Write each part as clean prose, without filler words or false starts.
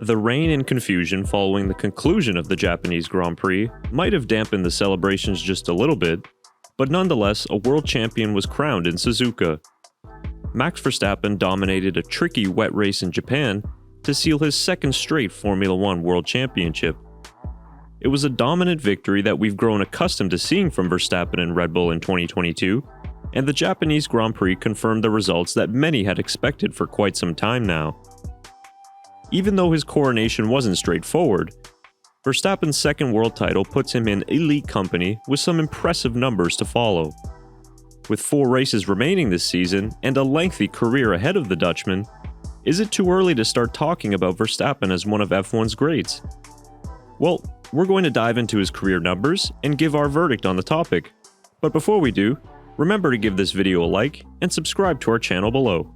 The rain and confusion following the conclusion of the Japanese Grand Prix might have dampened the celebrations just a little bit, but nonetheless, a world champion was crowned in Suzuka. Max Verstappen dominated a tricky wet race in Japan to seal his second straight Formula One World Championship. It was a dominant victory that we've grown accustomed to seeing from Verstappen and Red Bull in 2022, and the Japanese Grand Prix confirmed the results that many had expected for quite some time now. Even though his coronation wasn't straightforward, Verstappen's second world title puts him in elite company with some impressive numbers to follow. With 4 races remaining this season and a lengthy career ahead of the Dutchman, is it too early to start talking about Verstappen as one of F1's greats? Well, we're going to dive into his career numbers and give our verdict on the topic. But before we do, remember to give this video a like and subscribe to our channel below.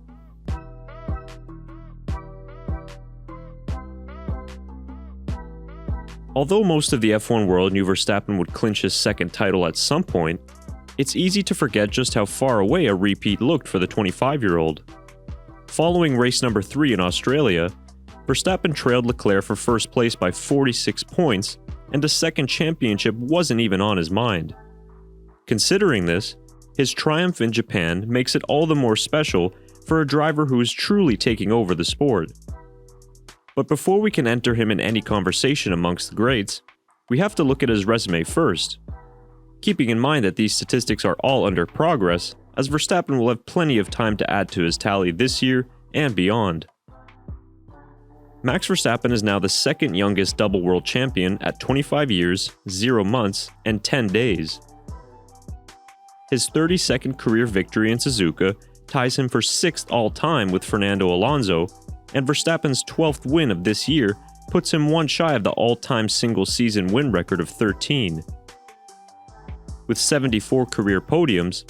Although most of the F1 world knew Verstappen would clinch his second title at some point, it's easy to forget just how far away a repeat looked for the 25-year-old. Following race number 3 in Australia, Verstappen trailed Leclerc for first place by 46 points, and a second championship wasn't even on his mind. Considering this, his triumph in Japan makes it all the more special for a driver who is truly taking over the sport. But before we can enter him in any conversation amongst the greats, we have to look at his resume first. Keeping in mind that these statistics are all under progress, as Verstappen will have plenty of time to add to his tally this year and beyond. Max Verstappen is now the second youngest double world champion at 25 years, 0 months, and 10 days. His 32nd career victory in Suzuka ties him for 6th all-time with Fernando Alonso, and Verstappen's 12th win of this year puts him one shy of the all-time single-season win record of 13. With 74 career podiums,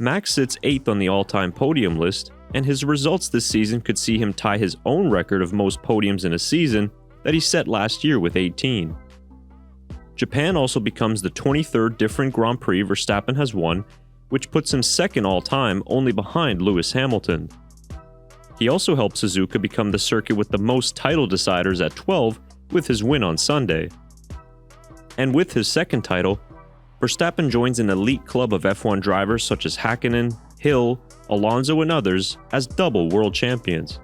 Max sits 8th on the all-time podium list, and his results this season could see him tie his own record of most podiums in a season that he set last year with 18. Japan also becomes the 23rd different Grand Prix Verstappen has won, which puts him second all-time only behind Lewis Hamilton. He also helped Suzuka become the circuit with the most title deciders at 12 with his win on Sunday. And with his second title, Verstappen joins an elite club of F1 drivers such as Hakkinen, Hill, Alonso and others as double world champions.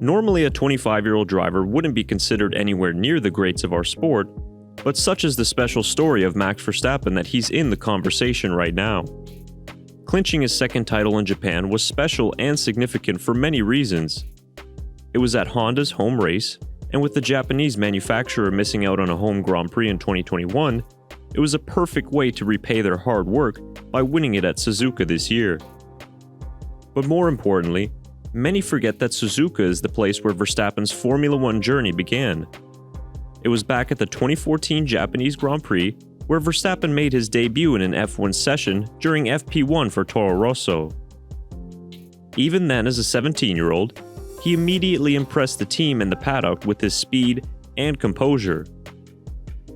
Normally a 25-year-old driver wouldn't be considered anywhere near the greats of our sport, but such is the special story of Max Verstappen that he's in the conversation right now. Clinching his second title in Japan was special and significant for many reasons. It was at Honda's home race, and with the Japanese manufacturer missing out on a home Grand Prix in 2021, it was a perfect way to repay their hard work by winning it at Suzuka this year. But more importantly, many forget that Suzuka is the place where Verstappen's Formula One journey began. It was back at the 2014 Japanese Grand Prix where Verstappen made his debut in an F1 session during FP1 for Toro Rosso. Even then, as a 17-year-old, he immediately impressed the team and the paddock with his speed and composure.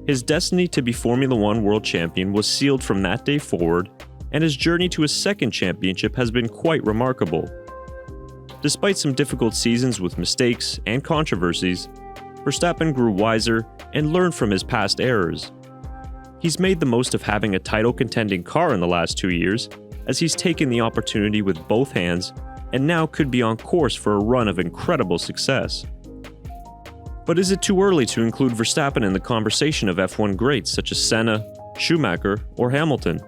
His destiny to be Formula One world champion was sealed from that day forward, and his journey to his second championship has been quite remarkable. Despite some difficult seasons with mistakes and controversies, Verstappen grew wiser and learned from his past errors. He's made the most of having a title-contending car in the last 2 years, as he's taken the opportunity with both hands and now could be on course for a run of incredible success. But is it too early to include Verstappen in the conversation of F1 greats such as Senna, Schumacher, or Hamilton?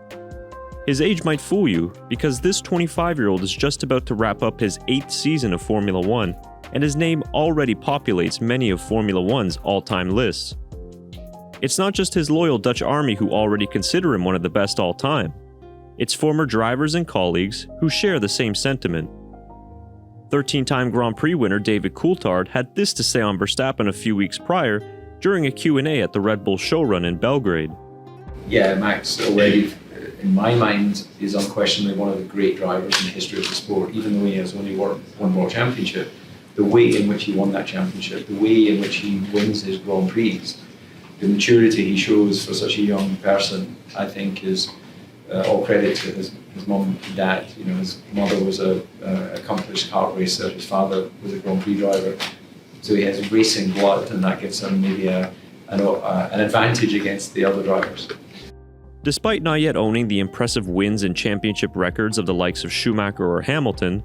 His age might fool you, because this 25-year-old is just about to wrap up his 8th season of Formula One, and his name already populates many of Formula One's all-time lists. It's not just his loyal Dutch army who already consider him one of the best all-time. It's former drivers and colleagues who share the same sentiment. 13-time Grand Prix winner David Coulthard had this to say on Verstappen a few weeks prior during a Q&A at the Red Bull showrun in Belgrade. Yeah, Max already, in my mind, is unquestionably one of the great drivers in the history of the sport, even though he has only won one World Championship. The way in which he won that championship, the way in which he wins his Grand Prix, the maturity he shows for such a young person, I think is all credit to his mum and dad. You know, his mother was a accomplished kart racer. His father was a Grand Prix driver. So he has racing blood, and that gives him maybe an advantage against the other drivers. Despite not yet owning the impressive wins and championship records of the likes of Schumacher or Hamilton,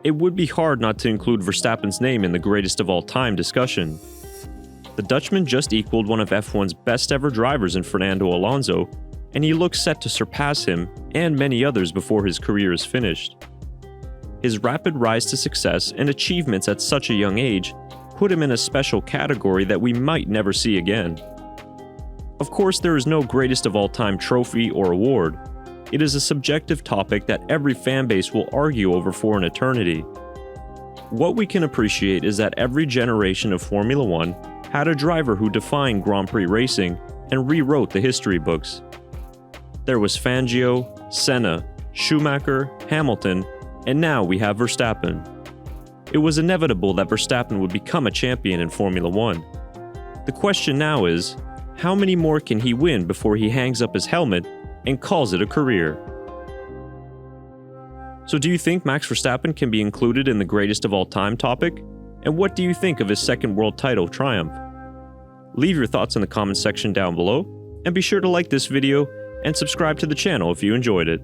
it would be hard not to include Verstappen's name in the greatest of all time discussion. The Dutchman just equaled one of F1's best ever drivers in Fernando Alonso, and he looks set to surpass him and many others before his career is finished. His rapid rise to success and achievements at such a young age put him in a special category that we might never see again. Of course, there is no greatest of all time trophy or award. It is a subjective topic that every fanbase will argue over for an eternity. What we can appreciate is that every generation of Formula One had a driver who defined Grand Prix racing and rewrote the history books. There was Fangio, Senna, Schumacher, Hamilton, and now we have Verstappen. It was inevitable that Verstappen would become a champion in Formula One. The question now is, how many more can he win before he hangs up his helmet and calls it a career? So do you think Max Verstappen can be included in the greatest of all time topic? And what do you think of his second world title triumph? Leave your thoughts in the comments section down below, and be sure to like this video and subscribe to the channel if you enjoyed it.